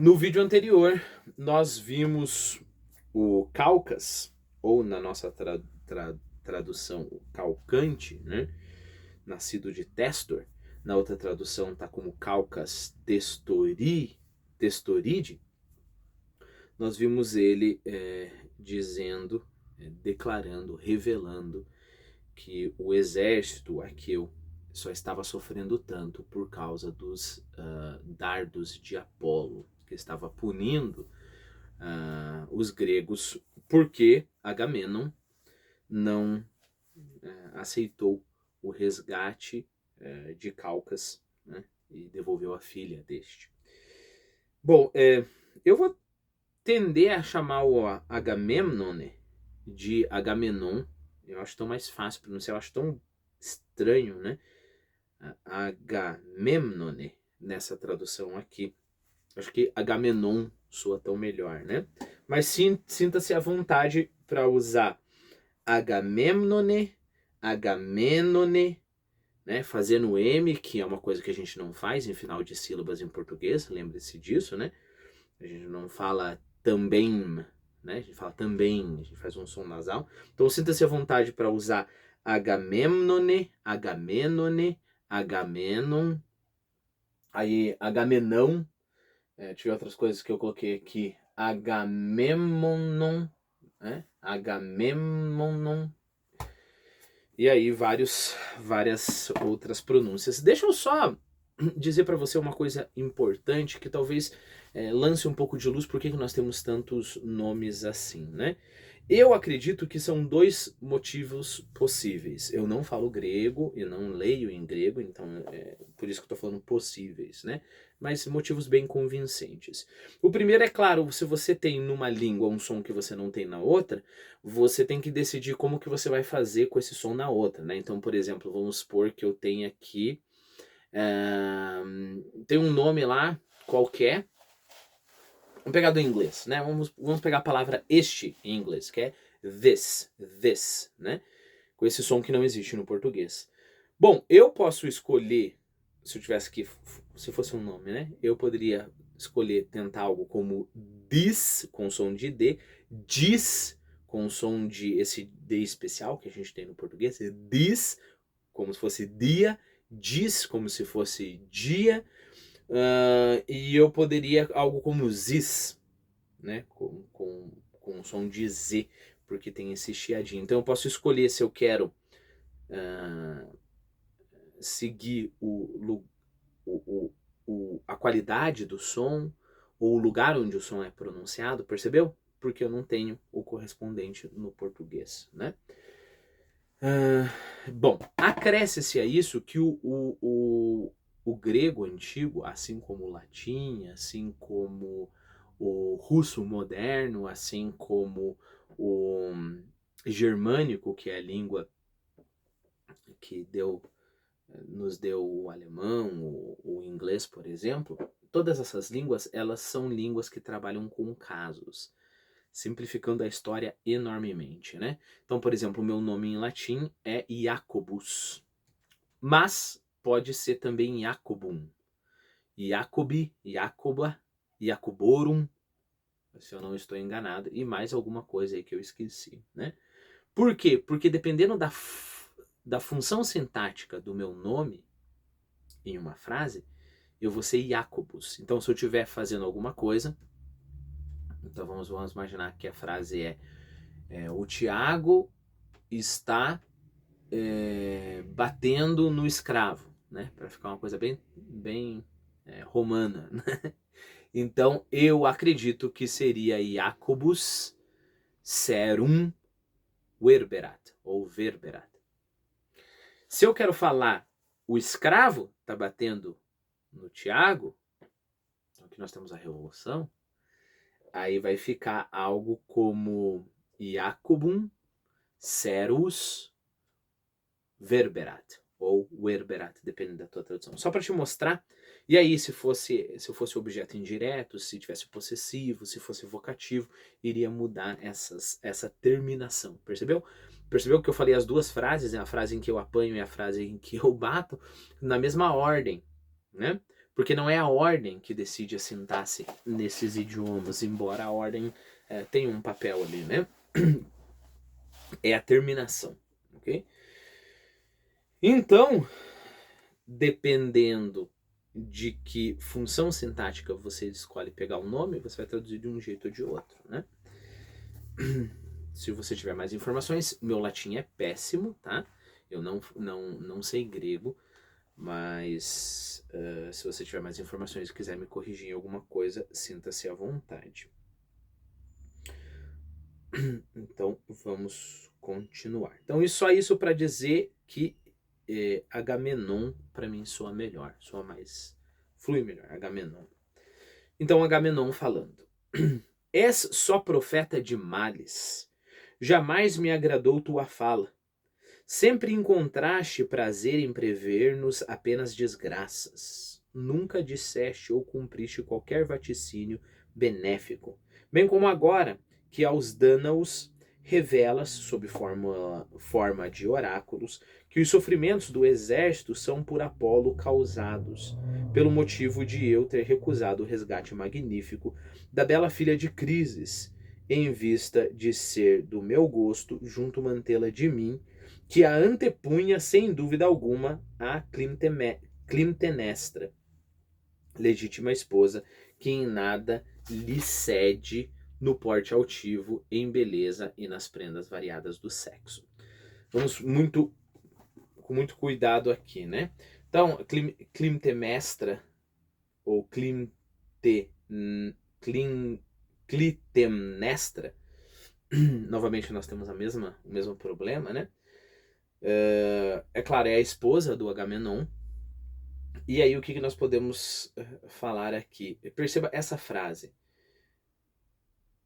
No vídeo anterior, nós vimos o Calcas, ou na nossa tradução, o Calcante, né? Nascido de Testor. Na outra tradução está como Calcas Testoride. Nós vimos ele dizendo, declarando, revelando que o exército aqueu só estava sofrendo tanto por causa dos dardos de Apolo, que estava punindo os gregos porque Agamenon não aceitou o resgate de Calcas, né, e devolveu a filha deste. Bom, eu vou tender a chamar o Agamemnon de Agamenon. Eu acho tão mais fácil pronunciar, eu acho tão estranho, né? Agamemnone nessa tradução aqui. Acho que Agamenon soa tão melhor, né? Mas sinta-se à vontade para usar Agamemnone, Agamenone, né? Fazendo M, que é uma coisa que a gente não faz em final de sílabas em português, lembre-se disso, né? A gente não fala também, né? A gente fala também, a gente faz um som nasal. Então sinta-se à vontade para usar Agamemnone, Agamenone, Agamenon, aí Agamenão. Tive outras coisas que eu coloquei aqui. Agamemnon, né? Agamemnon. E aí várias outras pronúncias. Deixa eu só dizer para você uma coisa importante que talvez lance um pouco de luz por que nós temos tantos nomes assim, né? Eu acredito que são dois motivos possíveis. Eu não falo grego e não leio em grego, então por isso que eu estou falando possíveis, né? Mas motivos bem convincentes. O primeiro é claro, se você tem numa língua um som que você não tem na outra, você tem que decidir como que você vai fazer com esse som na outra, né? Então, por exemplo, vamos supor que eu tenha aqui tem um nome lá qualquer. Vamos pegar do inglês, né? Vamos pegar a palavra este em inglês, que é this, né? Com esse som que não existe no português. Bom, eu posso escolher, se eu tivesse que, se fosse um nome, né? Eu poderia escolher tentar algo como this, com som de D, dis, com som de esse D especial que a gente tem no português, this, como se fosse dia, dis, como se fosse dia, e eu poderia algo como zis, né? Com som de Z, porque tem esse chiadinho. Então eu posso escolher se eu quero seguir a qualidade do som ou o lugar onde o som é pronunciado, percebeu? Porque eu não tenho o correspondente no português, né? Bom, acresce-se a isso que o grego antigo, assim como o latim, assim como o russo moderno, assim como o germânico, que é a língua que nos deu o alemão, o inglês, por exemplo, todas essas línguas, elas são línguas que trabalham com casos, simplificando a história enormemente, né? Então, por exemplo, o meu nome em latim é Jacobus, mas pode ser também Jacobum, Jacobi, Jacoba, Jacoborum, se eu não estou enganado, e mais alguma coisa aí que eu esqueci, né? Por quê? Porque dependendo da função sintática do meu nome em uma frase, eu vou ser Jacobus. Então, se eu estiver fazendo alguma coisa, então vamos imaginar que a frase o Tiago está batendo no escravo, né? Para ficar uma coisa bem romana, né? Então, eu acredito que seria Jacobus serum verberat, ou verberat. Se eu quero falar o escravo está batendo no Tiago, aqui nós temos a revolução, aí vai ficar algo como Jacobum serus verberat, ou verberat, dependendo da tua tradução. Só para te mostrar, e aí se eu fosse objeto indireto, se tivesse possessivo, se fosse vocativo, iria mudar essa terminação, percebeu? Percebeu que eu falei as duas frases, a frase em que eu apanho e a frase em que eu bato, na mesma ordem, né? Porque não é a ordem que decide a sintaxe nesses idiomas, embora a ordem tenha um papel ali, né? É a terminação, ok? Então, dependendo de que função sintática você escolhe pegar o nome, você vai traduzir de um jeito ou de outro, né? Se você tiver mais informações, meu latim é péssimo, tá? Eu não sei grego, mas se você tiver mais informações e quiser me corrigir em alguma coisa, sinta-se à vontade. Então, vamos continuar. Então, só isso para dizer que Agamenon, para mim, soa melhor, soa mais, flui melhor, Agamenon. Então, Agamenon falando. És só profeta de males, jamais me agradou tua fala. Sempre encontraste prazer em prever-nos apenas desgraças. Nunca disseste ou cumpriste qualquer vaticínio benéfico. Bem como agora, que aos Dânaos revelas, sob forma de oráculos, que os sofrimentos do exército são por Apolo causados, pelo motivo de eu ter recusado o resgate magnífico da bela filha de Crises, em vista de ser do meu gosto, junto mantê-la de mim, que a antepunha, sem dúvida alguma, a Climtenestra, legítima esposa, que em nada lhe cede no porte altivo, em beleza e nas prendas variadas do sexo. Vamos com muito cuidado aqui, né? Então, Climtemnestra, ou Clitemnestra, novamente nós temos o mesmo problema, né? É claro, é a esposa do Agamenon. E aí o que nós podemos falar aqui? Perceba essa frase.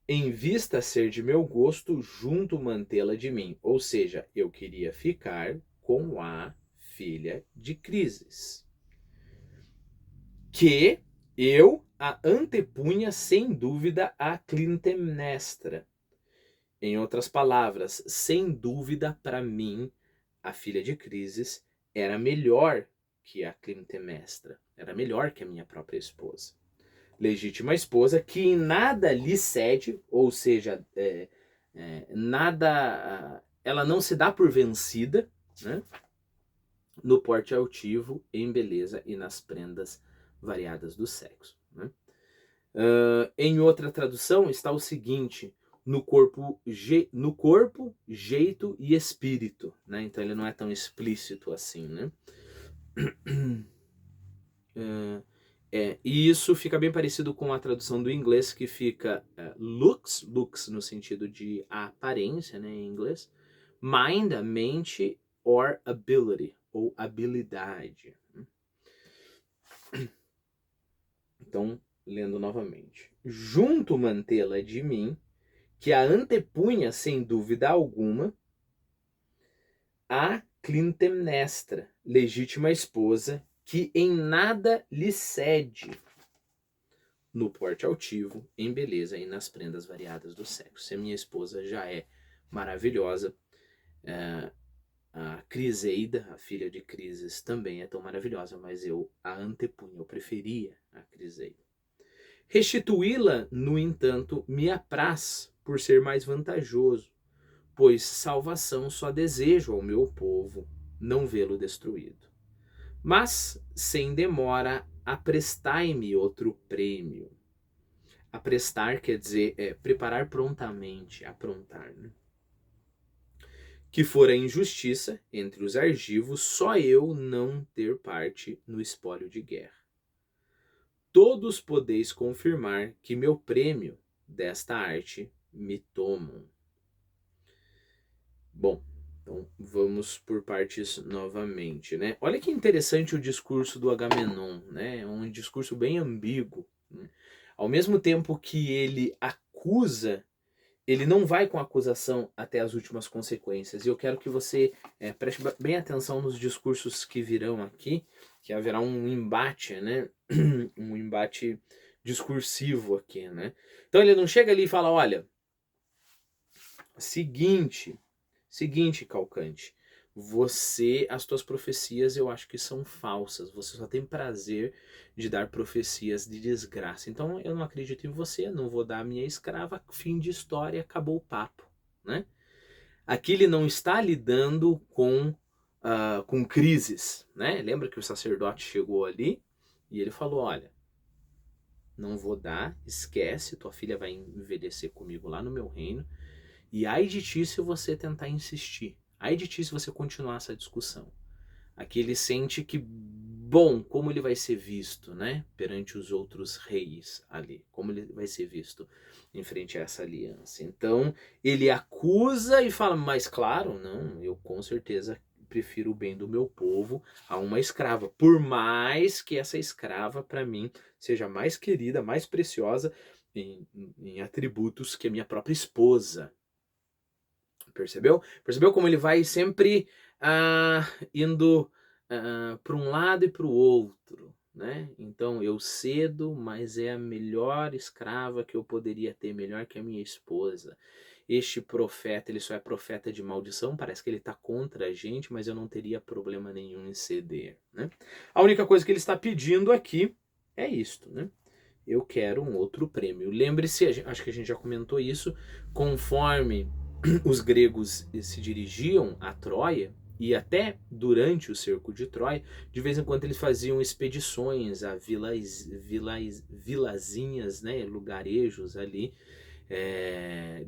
Em vista ser de meu gosto, junto mantê-la de mim. Ou seja, eu queria ficar com a filha de Crises. Que eu a antepunha sem dúvida a Climtemnestra. Em outras palavras, sem dúvida para mim, a filha de Crises era melhor que a Climtemnestra, era melhor que a minha própria esposa. Legítima esposa que em nada lhe cede, ou seja, nada, ela não se dá por vencida, né? No porte altivo, em beleza e nas prendas variadas do sexo. Né? Em outra tradução está o seguinte: no corpo, jeito e espírito, né? Então ele não é tão explícito assim, né? E isso fica bem parecido com a tradução do inglês que fica looks no sentido de aparência, né, em inglês, mind, a mente, or ability, ou habilidade. Então, lendo novamente. Junto mantê-la de mim, que a antepunha, sem dúvida alguma, a Climtemnestra, legítima esposa, que em nada lhe cede no porte altivo, em beleza e nas prendas variadas do sexo. Se a minha esposa já é maravilhosa, a Criseida, a filha de Crises, também é tão maravilhosa, mas eu a antepunha, eu preferia a Criseida. Restituí-la, no entanto, me apraz por ser mais vantajoso, pois salvação só desejo ao meu povo, não vê-lo destruído. Mas, sem demora, aprestai-me outro prêmio. Aprestar quer dizer preparar prontamente, aprontar. Né? Que for a injustiça entre os argivos, só eu não ter parte no espólio de guerra. Todos podeis confirmar que meu prêmio desta arte me tomam. Bom, então vamos por partes novamente, né? Olha que interessante o discurso do Agamenon, né? É um discurso bem ambíguo. Né? Ao mesmo tempo que ele acusa, ele não vai com a acusação até as últimas consequências. E eu quero que você preste bem atenção nos discursos que virão aqui, que haverá um embate, né? Um embate discursivo aqui, né? Então ele não chega ali e fala, olha, seguinte, Calcante, as tuas profecias eu acho que são falsas. Você só tem prazer de dar profecias de desgraça. Então eu não acredito em você, não vou dar a minha escrava, fim de história, acabou o papo, né? Aqui ele não está lidando com crises, né? Lembra que o sacerdote chegou ali e ele falou, olha, não vou dar, esquece, tua filha vai envelhecer comigo lá no meu reino, e ai de ti se você tentar insistir, ai de ti se você continuar essa discussão. Aqui ele sente que, bom, como ele vai ser visto, né, perante os outros reis ali, como ele vai ser visto em frente a essa aliança. Então, ele acusa e fala, mas claro, não, eu com certeza prefiro o bem do meu povo a uma escrava, por mais que essa escrava, para mim, seja mais querida, mais preciosa em atributos que a minha própria esposa. Percebeu? Percebeu como ele vai sempre indo para um lado e para o outro, né? Então eu cedo, mas é a melhor escrava que eu poderia ter, melhor que a minha esposa. Este profeta, ele só é profeta de maldição, parece que ele está contra a gente, mas eu não teria problema nenhum em ceder, né? A única coisa que ele está pedindo aqui é isto, né? Eu quero um outro prêmio. Lembre-se, acho que a gente já comentou isso, conforme os gregos se dirigiam a Troia, e até durante o cerco de Troia, de vez em quando eles faziam expedições a vilazinhas, né, lugarejos ali,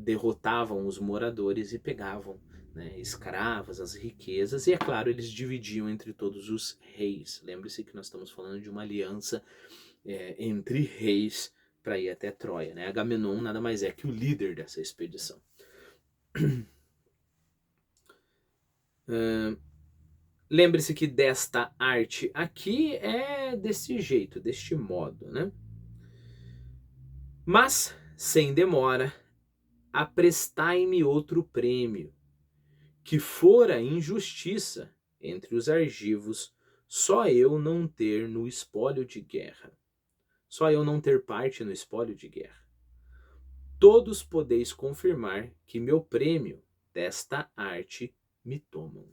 derrotavam os moradores e pegavam, né, escravas, as riquezas, e é claro, eles dividiam entre todos os reis. Lembre-se que nós estamos falando de uma aliança entre reis para ir até Troia. Né? Agamenon nada mais é que o líder dessa expedição. Lembre-se que desta arte aqui é desse jeito, deste modo, né? Mas, sem demora, aprestai-me outro prêmio, que fora injustiça entre os argivos, só eu não ter no espólio de guerra. Só eu não ter parte no espólio de guerra. Todos podeis confirmar que meu prêmio desta arte me tomam.